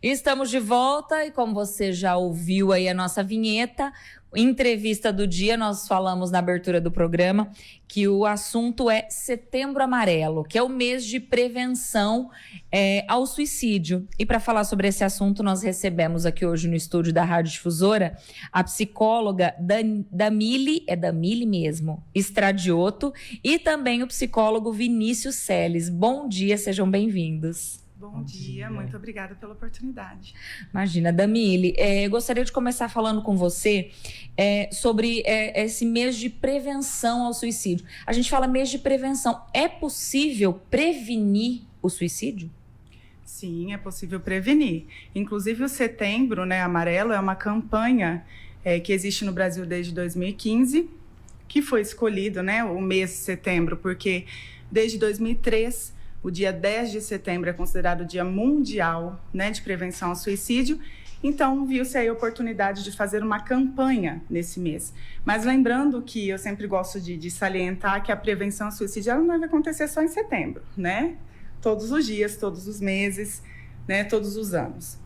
Estamos de volta e como você já ouviu aí a nossa vinheta, entrevista do dia, nós falamos na abertura do programa que o assunto é Setembro Amarelo, que é o mês de prevenção ao suicídio. E para falar sobre esse assunto, nós recebemos aqui hoje no estúdio da Rádio Difusora a psicóloga Damile mesmo, Stradioto, e também o psicólogo Vinícius Seles. Bom dia, sejam bem-vindos. Bom dia, muito obrigada pela oportunidade. Imagina, Damile, eu gostaria de começar falando com você sobre esse mês de prevenção ao suicídio. A gente fala mês de prevenção. É possível prevenir o suicídio? Sim, é possível prevenir. Inclusive o Setembro, Amarelo é uma campanha que existe no Brasil desde 2015, que foi escolhido, o mês de setembro, porque desde 2003... o dia 10 de setembro é considerado o Dia Mundial, de Prevenção ao Suicídio. Então, viu-se aí a oportunidade de fazer uma campanha nesse mês. Mas lembrando que eu sempre gosto de salientar que a prevenção ao suicídio ela não deve acontecer só em setembro, Todos os dias, todos os meses, todos os anos.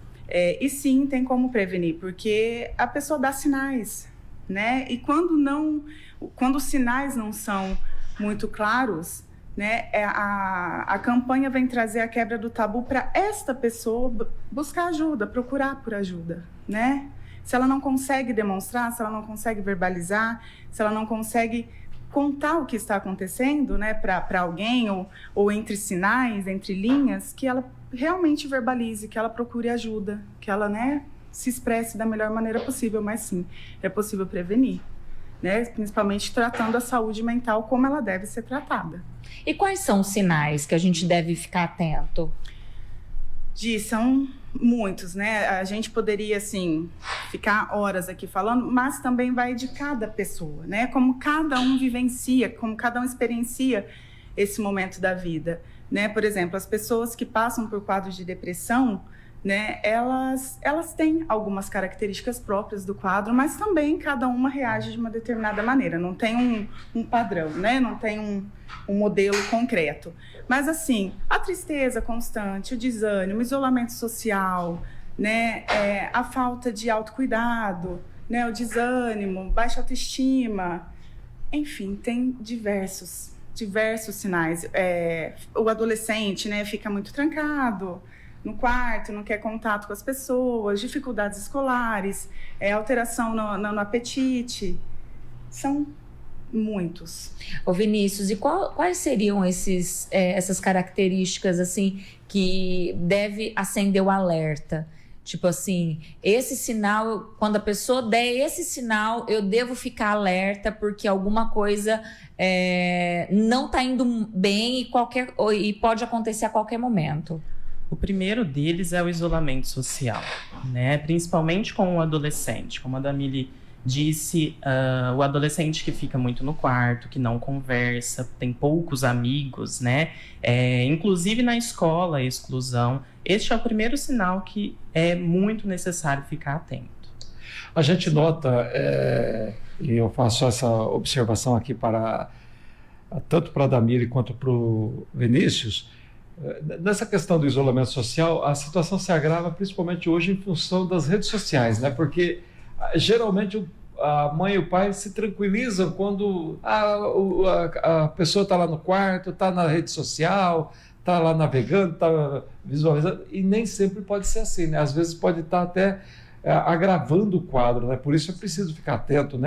E sim, tem como prevenir, porque a pessoa dá sinais, E quando os sinais não são muito claros, a campanha vem trazer a quebra do tabu para esta pessoa buscar ajuda, procurar por ajuda, Se ela não consegue demonstrar, se ela não consegue verbalizar, se ela não consegue contar o que está acontecendo, para alguém, ou entre sinais, entre linhas, que ela realmente verbalize, que ela procure ajuda, que ela, se expresse da melhor maneira possível, mas sim, é possível prevenir. Principalmente tratando a saúde mental como ela deve ser tratada. E quais são os sinais que a gente deve ficar atento? São muitos, A gente poderia, ficar horas aqui falando, mas também vai de cada pessoa, Como cada um vivencia, como cada um experiencia esse momento da vida, Por exemplo, as pessoas que passam por quadros de depressão, elas têm algumas características próprias do quadro, mas também cada uma reage de uma determinada maneira. Não tem um padrão, Não tem um modelo concreto. Mas, a tristeza constante, o desânimo, o isolamento social, a falta de autocuidado, o desânimo, baixa autoestima, enfim, tem diversos sinais. O adolescente, fica muito trancado no quarto, não quer contato com as pessoas, dificuldades escolares, alteração no apetite. São muitos. Ô Vinícius, e quais seriam essas características que deve acender o alerta? Tipo esse sinal, quando a pessoa der esse sinal, eu devo ficar alerta porque alguma coisa não está indo bem e pode acontecer a qualquer momento. O primeiro deles é o isolamento social, Principalmente com o adolescente. Como a Damile disse, o adolescente que fica muito no quarto, que não conversa, tem poucos amigos, Inclusive na escola, a exclusão. Este é o primeiro sinal que é muito necessário ficar atento. A gente nota, e eu faço essa observação aqui tanto para a Damile quanto para o Vinícius. Nessa questão do isolamento social, a situação se agrava principalmente hoje em função das redes sociais, Porque geralmente a mãe e o pai se tranquilizam quando a pessoa está lá no quarto, está na rede social, está lá navegando, está visualizando, e nem sempre pode ser assim, Às vezes pode estar até agravando o quadro, Por isso é preciso ficar atento,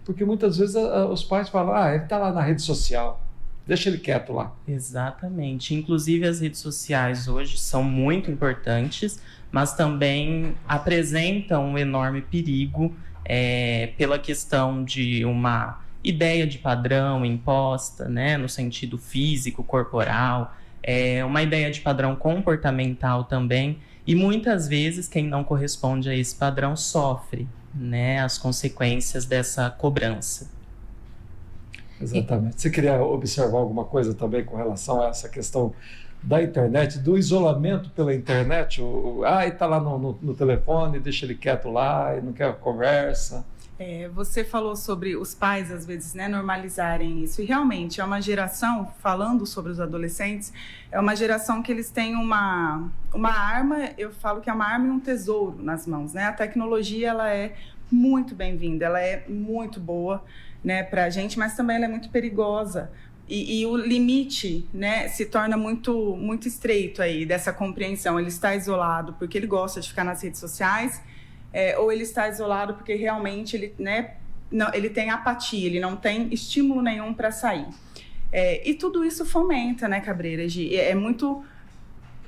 Porque muitas vezes os pais falam, ele está lá na rede social. Deixa ele quieto lá. Exatamente. Inclusive, as redes sociais hoje são muito importantes, mas também apresentam um enorme perigo pela questão de uma ideia de padrão imposta, no sentido físico, corporal, uma ideia de padrão comportamental também, e muitas vezes quem não corresponde a esse padrão sofre, as consequências dessa cobrança. Exatamente. Você queria observar alguma coisa também com relação a essa questão da internet, do isolamento pela internet? Está lá no telefone, deixa ele quieto lá, e não quer conversa. Você falou sobre os pais, às vezes, né, normalizarem isso. E realmente é uma geração, falando sobre os adolescentes, é uma geração que eles têm uma arma, eu falo que é uma arma e um tesouro nas mãos, né? A tecnologia, ela é muito bem-vinda, ela é muito boa, né, para a gente, mas também ela é muito perigosa. E o limite, né, se torna muito, muito estreito aí dessa compreensão. Ele está isolado porque ele gosta de ficar nas redes sociais, ou ele está isolado porque realmente ele, né, ele tem apatia, ele não tem estímulo nenhum para sair. E tudo isso fomenta, né, Cabreira?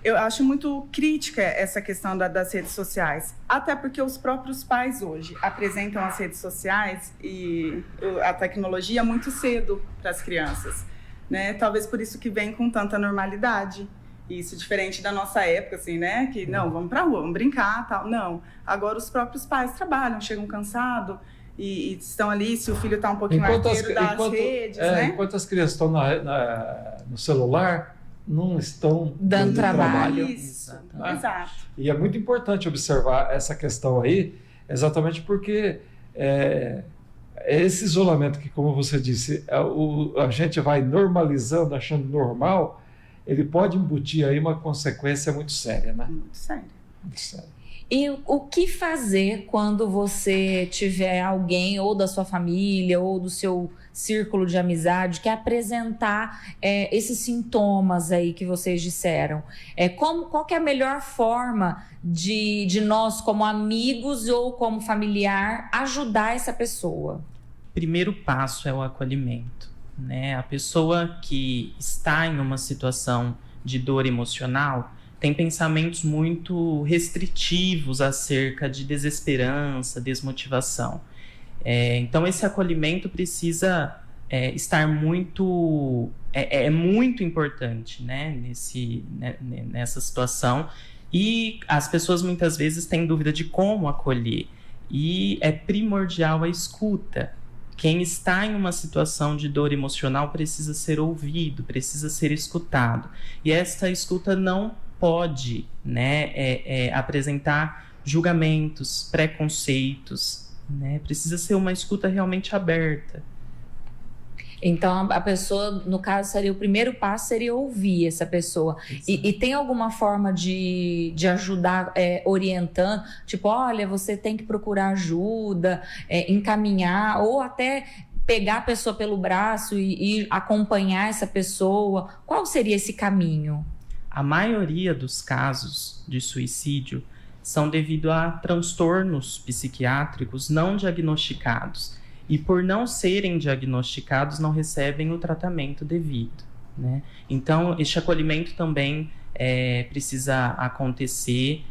Eu acho muito crítica essa questão das redes sociais, até porque os próprios pais hoje apresentam as redes sociais e a tecnologia muito cedo para as crianças, né? Talvez por isso que vem com tanta normalidade. Isso diferente da nossa época, assim, né? Que não, vamos pra rua, vamos brincar, tal. Não. Agora os próprios pais trabalham, chegam cansados e estão ali, se o filho está um pouquinho arteiro das redes, né? Enquanto as crianças estão no celular, não estão dando trabalho. Isso, exato. E é muito importante observar essa questão aí, exatamente porque esse isolamento que, como você disse, a gente vai normalizando, achando normal, ele pode embutir aí uma consequência muito séria, né? Muito séria. Muito séria. E o que fazer quando você tiver alguém ou da sua família ou do seu círculo de amizade que apresentar esses sintomas aí que vocês disseram? Qual que é a melhor forma de nós, como amigos ou como familiar, ajudar essa pessoa? Primeiro passo é o acolhimento, né? A pessoa que está em uma situação de dor emocional tem pensamentos muito restritivos acerca de desesperança, desmotivação. Então, esse acolhimento precisa estar muito... É muito importante, né, nessa situação. E as pessoas muitas vezes têm dúvida de como acolher. E é primordial a escuta. Quem está em uma situação de dor emocional precisa ser ouvido, precisa ser escutado. E esta escuta não pode, né, apresentar julgamentos, preconceitos, né? Precisa ser uma escuta realmente aberta. Então, a pessoa, no caso, o primeiro passo seria ouvir essa pessoa. E tem alguma forma de ajudar orientando? Tipo, olha, você tem que procurar ajuda, encaminhar, ou até pegar a pessoa pelo braço e acompanhar essa pessoa. Qual seria esse caminho? A maioria dos casos de suicídio são devido a transtornos psiquiátricos não diagnosticados. E por não serem diagnosticados, não recebem o tratamento devido, né? Então, este acolhimento também precisa acontecer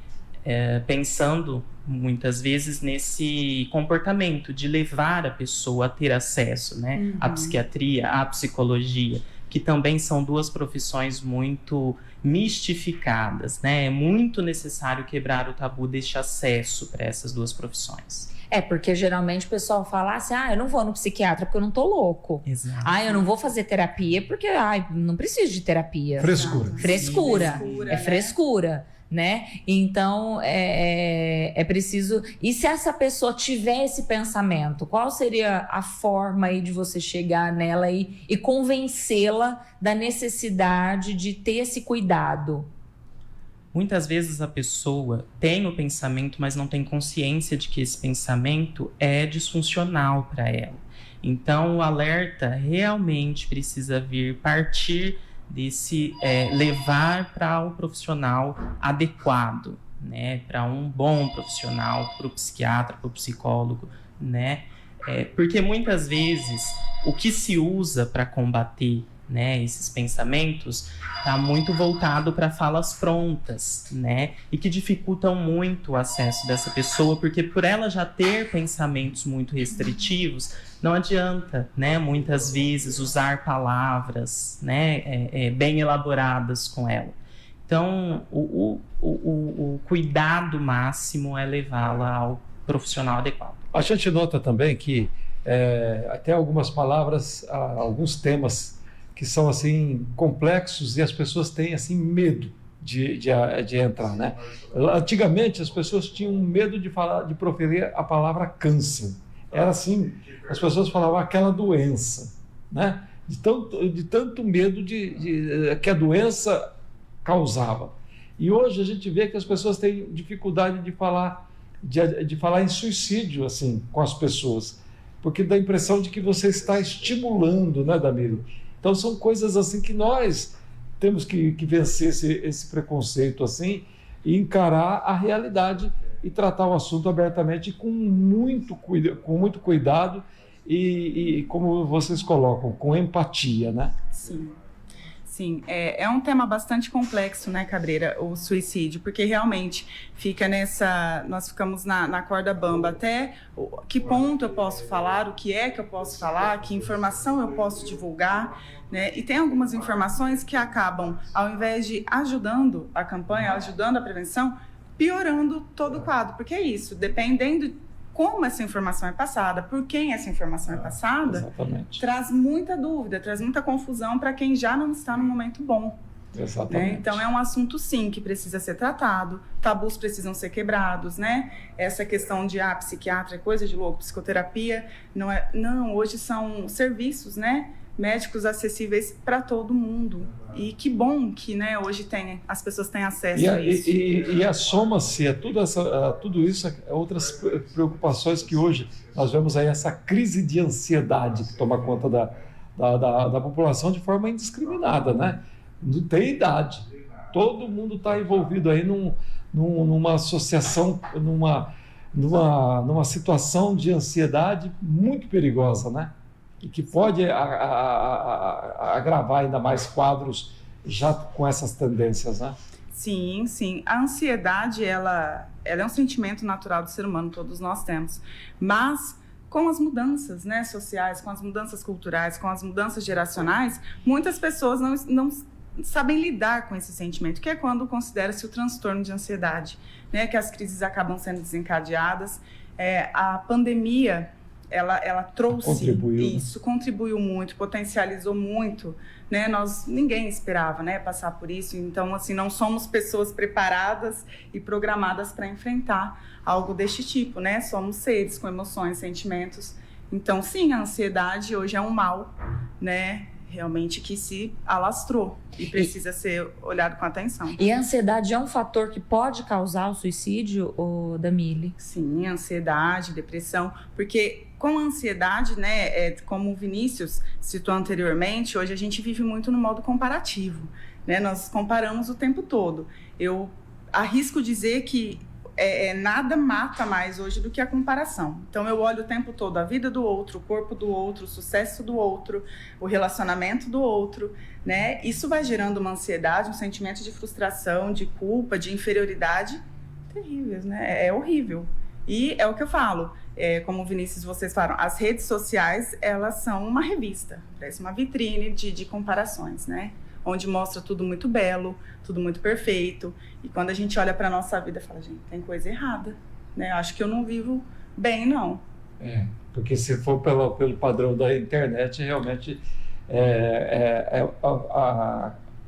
pensando, muitas vezes, nesse comportamento de levar a pessoa a ter acesso, né, à psiquiatria, à psicologia, que também são duas profissões muito mistificadas, né? É muito necessário quebrar o tabu deste acesso para essas duas profissões. Porque geralmente o pessoal fala assim, eu não vou no psiquiatra porque eu não tô louco. Exato. Eu não vou fazer terapia porque, não preciso de terapia. Frescura. Frescura. É frescura, né? Então, é preciso... E se essa pessoa tiver esse pensamento, qual seria a forma aí de você chegar nela e convencê-la da necessidade de ter esse cuidado? Muitas vezes a pessoa tem o pensamento, mas não tem consciência de que esse pensamento é disfuncional para ela. Então, o alerta realmente precisa partir desse levar para o profissional adequado, né? Para um bom profissional, para o psiquiatra, para o psicólogo, né? Porque muitas vezes o que se usa para combater, né, esses pensamentos está muito voltado para falas prontas, né, e que dificultam muito o acesso dessa pessoa, porque por ela já ter pensamentos muito restritivos, não adianta, né, muitas vezes usar palavras, né, bem elaboradas com ela. Então, o cuidado máximo é levá-la ao profissional adequado. A gente nota também que até algumas palavras, alguns temas que são assim complexos e as pessoas têm assim medo de entrar, né? Antigamente as pessoas tinham medo de proferir a palavra câncer. era assim, as pessoas falavam aquela doença, né? De tanto medo que a doença causava. E hoje a gente vê que as pessoas têm dificuldade de falar em suicídio assim com as pessoas, porque dá a impressão de que você está estimulando, né, Damiri? Então são coisas assim que nós temos que vencer esse preconceito assim e encarar a realidade e tratar o assunto abertamente com muito cuidado e como vocês colocam, com empatia, né? Sim. Sim, é um tema bastante complexo, né, Cabreira, o suicídio, porque realmente nós ficamos na corda bamba, até que ponto eu posso falar, o que é que eu posso falar, que informação eu posso divulgar, né, e tem algumas informações que acabam, ao invés de ajudando a campanha, ajudando a prevenção, piorando todo o quadro, porque é isso, dependendo como essa informação é passada, por quem essa informação é passada, exatamente, traz muita dúvida, traz muita confusão para quem já não está no momento bom. Exatamente. Né? Então é um assunto, sim, que precisa ser tratado, tabus precisam ser quebrados, né? Essa questão de psiquiatra é coisa de louco, psicoterapia, não, hoje são serviços, né? Médicos acessíveis para todo mundo. E que bom que, né, hoje as pessoas têm acesso a isso. E soma-se a tudo isso, a outras preocupações que hoje nós vemos aí, essa crise de ansiedade que toma conta da população de forma indiscriminada, né? Não tem idade. Todo mundo está envolvido aí numa associação, numa situação de ansiedade muito perigosa, né? E que pode agravar ainda mais quadros já com essas tendências, né? Sim, sim. A ansiedade, ela é um sentimento natural do ser humano, todos nós temos. Mas com as mudanças, né, sociais, com as mudanças culturais, com as mudanças geracionais, muitas pessoas não sabem lidar com esse sentimento, que é quando considera-se o transtorno de ansiedade, né, que as crises acabam sendo desencadeadas. A pandemia, ela trouxe isso, contribuiu muito, potencializou muito, né? Ninguém esperava, né, passar por isso. Então, assim, não somos pessoas preparadas e programadas para enfrentar algo deste tipo, né? Somos seres com emoções, sentimentos. Então, sim, a ansiedade hoje é um mal, né? Realmente que se alastrou e precisa ser olhado com atenção. E a ansiedade é um fator que pode causar o suicídio, Damili? Sim, ansiedade, depressão, porque com a ansiedade, né, como o Vinícius citou anteriormente, hoje a gente vive muito no modo comparativo, né? Nós comparamos o tempo todo. Eu arrisco dizer que nada mata mais hoje do que a comparação. Então eu olho o tempo todo a vida do outro, o corpo do outro, o sucesso do outro, o relacionamento do outro, né? Isso vai gerando uma ansiedade, um sentimento de frustração, de culpa, de inferioridade terríveis, né? É horrível. E é o que eu falo, como o Vinícius, vocês falaram, as redes sociais, elas são uma revista, parece uma vitrine de comparações, né? Onde mostra tudo muito belo, tudo muito perfeito. E quando a gente olha para a nossa vida, fala, gente, tem coisa errada, né? Acho que eu não vivo bem, não. Porque se for pelo padrão da internet, realmente é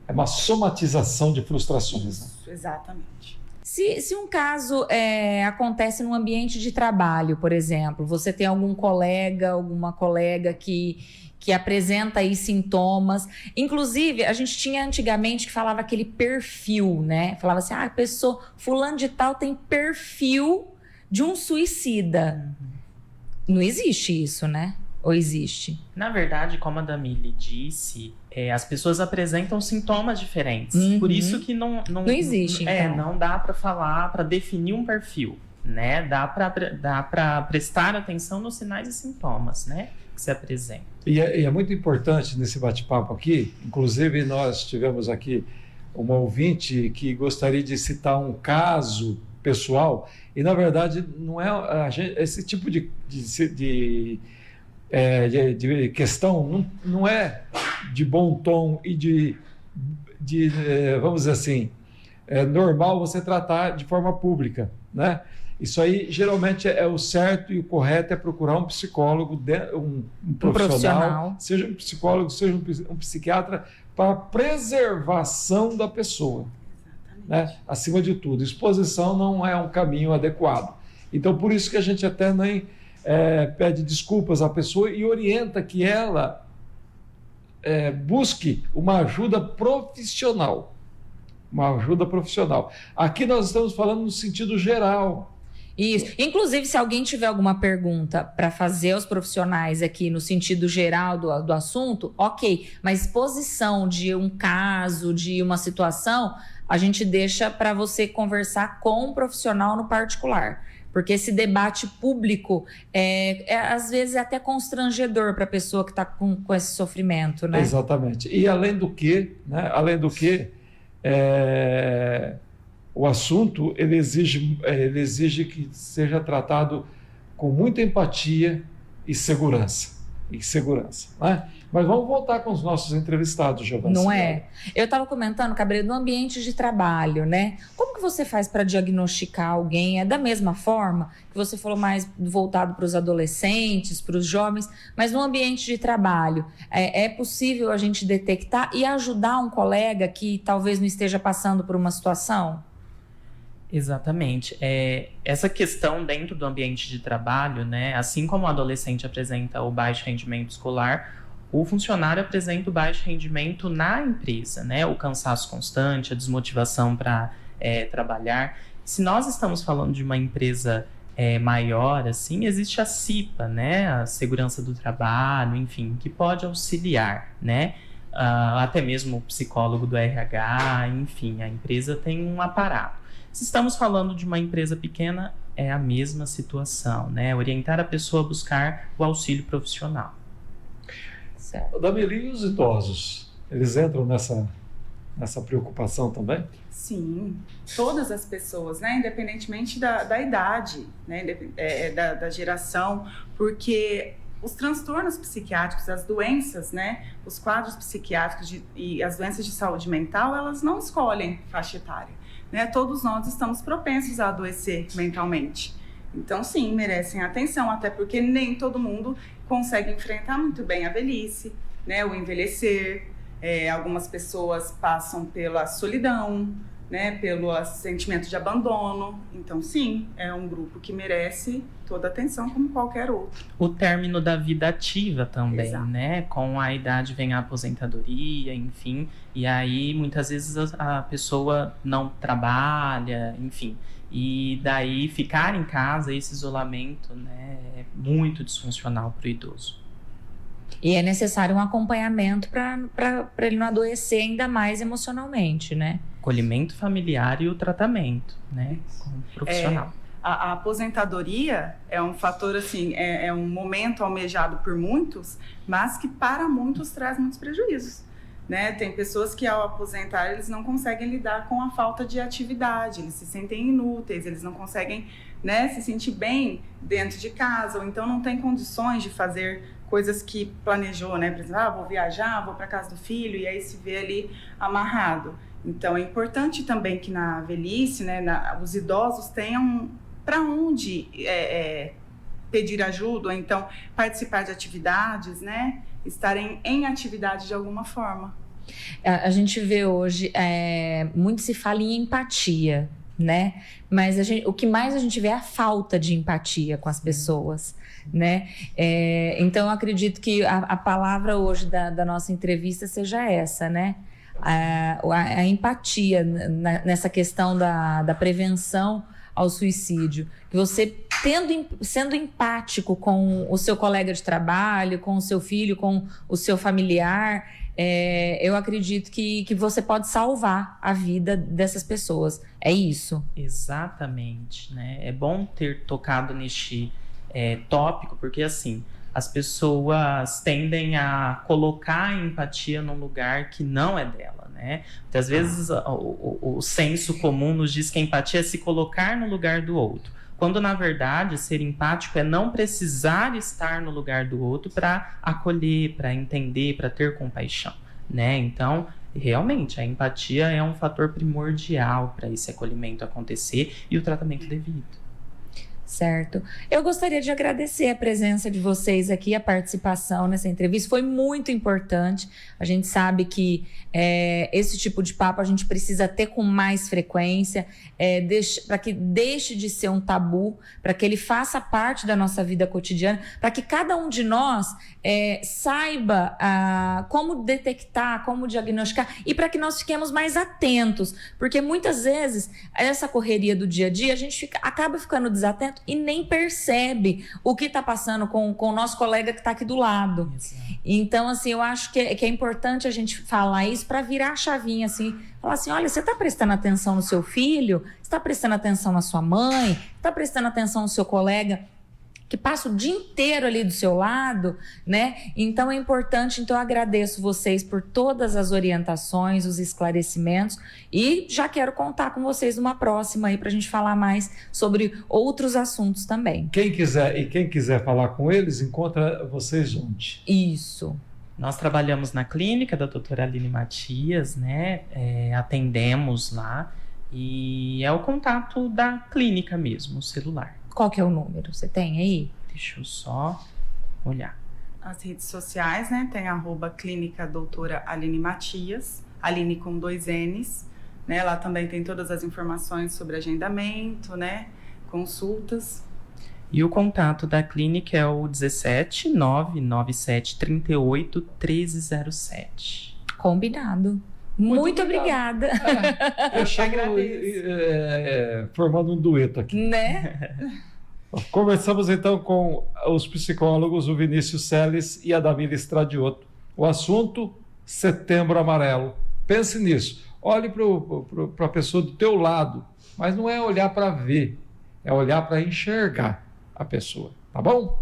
uma somatização de frustrações. Né? Exatamente. Se um caso acontece num ambiente de trabalho, por exemplo, você tem algum colega, alguma colega que apresenta aí sintomas. Inclusive, a gente tinha antigamente que falava aquele perfil, né? Falava assim, a pessoa, fulano de tal tem perfil de um suicida. Não existe isso, né? Ou existe? Na verdade, como a Damili disse, as pessoas apresentam sintomas diferentes. Por isso que não existe, então. Não dá para falar, para definir um perfil, né? Dá para prestar atenção nos sinais e sintomas, né? Que se apresentam. E é muito importante nesse bate-papo aqui, inclusive nós tivemos aqui uma ouvinte que gostaria de citar um caso pessoal, e na verdade não é esse tipo de questão não é de bom tom e de vamos dizer assim, é normal você tratar de forma pública, né? Isso aí, geralmente, é o certo e o correto é procurar um psicólogo, um profissional, seja um psicólogo, seja um psiquiatra, para preservação da pessoa. Né? Acima de tudo, exposição não é um caminho adequado. Então, por isso que a gente até pede desculpas à pessoa e orienta que ela busque uma ajuda profissional. Uma ajuda profissional. Aqui nós estamos falando no sentido geral. Isso. Inclusive, se alguém tiver alguma pergunta para fazer aos profissionais aqui no sentido geral do assunto, ok. Mas exposição de um caso, de uma situação, a gente deixa para você conversar com um profissional no particular. Porque esse debate público às vezes é até constrangedor para a pessoa que está com esse sofrimento, né? Exatamente. E além do que, o assunto ele exige que seja tratado com muita empatia e segurança. Né? Mas vamos voltar com os nossos entrevistados, Giovanna. Não é? Eu estava comentando, Cabreiro, no ambiente de trabalho, né? Como que você faz para diagnosticar alguém? É da mesma forma que você falou, mais voltado para os adolescentes, para os jovens, mas no ambiente de trabalho, é possível a gente detectar e ajudar um colega que talvez não esteja passando por uma situação? Exatamente. Essa questão dentro do ambiente de trabalho, né, assim como o adolescente apresenta o baixo rendimento escolar, o funcionário apresenta o baixo rendimento na empresa, né, o cansaço constante, a desmotivação para trabalhar. Se nós estamos falando de uma empresa maior, assim, existe a CIPA, né, a segurança do trabalho, enfim, que pode auxiliar, né, até mesmo o psicólogo do RH, enfim, a empresa tem um aparato. Se estamos falando de uma empresa pequena, é a mesma situação, né? Orientar a pessoa a buscar o auxílio profissional. Certo. Dameli, e os idosos? Eles entram nessa preocupação também? Sim, todas as pessoas, né? Independentemente da idade, né? Da geração, porque os transtornos psiquiátricos, as doenças, né? Os quadros psiquiátricos e as doenças de saúde mental, elas não escolhem faixa etária. Né, todos nós estamos propensos a adoecer mentalmente. Então, sim, merecem atenção, até porque nem todo mundo consegue enfrentar muito bem a velhice, né, o envelhecer. Algumas pessoas passam pela solidão, né, pelo sentimento de abandono. Então, sim, é um grupo que merece toda a atenção como qualquer outro. O término da vida ativa também, Exato. né? Com a idade vem a aposentadoria, enfim. E aí, muitas vezes, a pessoa não trabalha, enfim. E daí, ficar em casa, esse isolamento, né, é muito disfuncional para o idoso. E é necessário um acompanhamento para ele não adoecer ainda mais emocionalmente, né? Acolhimento familiar e o tratamento, né, com o profissional. A aposentadoria é um fator, assim, é um momento almejado por muitos, mas que para muitos traz muitos prejuízos, né? Tem pessoas que ao aposentar, eles não conseguem lidar com a falta de atividade, eles se sentem inúteis, eles não conseguem, né, se sentir bem dentro de casa, ou então não tem condições de fazer coisas que planejou, né? Por exemplo, vou viajar, vou para casa do filho, e aí se vê ali amarrado. Então, é importante também que na velhice, né, os idosos tenham para onde pedir ajuda, ou então participar de atividades, né, estarem em atividade de alguma forma. A gente vê hoje, muito se fala em empatia, né? Mas o que mais a gente vê é a falta de empatia com as pessoas, né? Então, eu acredito que a palavra hoje da nossa entrevista seja essa, né? A empatia nessa questão da prevenção ao suicídio. Que você sendo empático com o seu colega de trabalho, com o seu filho, com o seu familiar, eu acredito que você pode salvar a vida dessas pessoas. É isso? Exatamente, né? É bom ter tocado neste tópico, porque assim, as pessoas tendem a colocar a empatia num lugar que não é dela, né? Muitas vezes o senso comum nos diz que a empatia é se colocar no lugar do outro, quando na verdade ser empático é não precisar estar no lugar do outro para acolher, para entender, para ter compaixão, né? Então, realmente, a empatia é um fator primordial para esse acolhimento acontecer e o tratamento devido. Certo. Eu gostaria de agradecer a presença de vocês aqui, a participação nessa entrevista. Foi muito importante. A gente sabe que esse tipo de papo a gente precisa ter com mais frequência, para que deixe de ser um tabu, para que ele faça parte da nossa vida cotidiana, para que cada um de nós saiba como detectar, como diagnosticar e para que nós fiquemos mais atentos. Porque muitas vezes, essa correria do dia a dia, a gente acaba ficando desatento e nem percebe o que está passando com o nosso colega que está aqui do lado. Exato. Então, assim, eu acho que é importante a gente falar isso para virar a chavinha, assim, falar assim, olha, você está prestando atenção no seu filho? Você está prestando atenção na sua mãe? Está prestando atenção no seu colega que passa o dia inteiro ali do seu lado, né? Então é importante, então eu agradeço vocês por todas as orientações, os esclarecimentos e já quero contar com vocês numa próxima aí para a gente falar mais sobre outros assuntos também. Quem quiser falar com eles, encontra vocês onde? Isso. Nós trabalhamos na clínica da doutora Aline Matias, né? Atendemos lá e é o contato da clínica mesmo, o celular. Qual que é o número? Você tem aí? Deixa eu só olhar. As redes sociais, né? Tem @clínica doutora Aline Matias, Aline com 2 N's, né? Lá também tem todas as informações sobre agendamento, né? Consultas. E o contato da clínica é o 17 997 38 1307. Combinado. Muito obrigada. Formando um dueto aqui. Né? Conversamos então com os psicólogos, o Vinícius Seles e a Damila Stradiotto. O assunto, Setembro Amarelo. Pense nisso. Olhe para a pessoa do teu lado, mas não é olhar para ver, é olhar para enxergar a pessoa. Tá bom?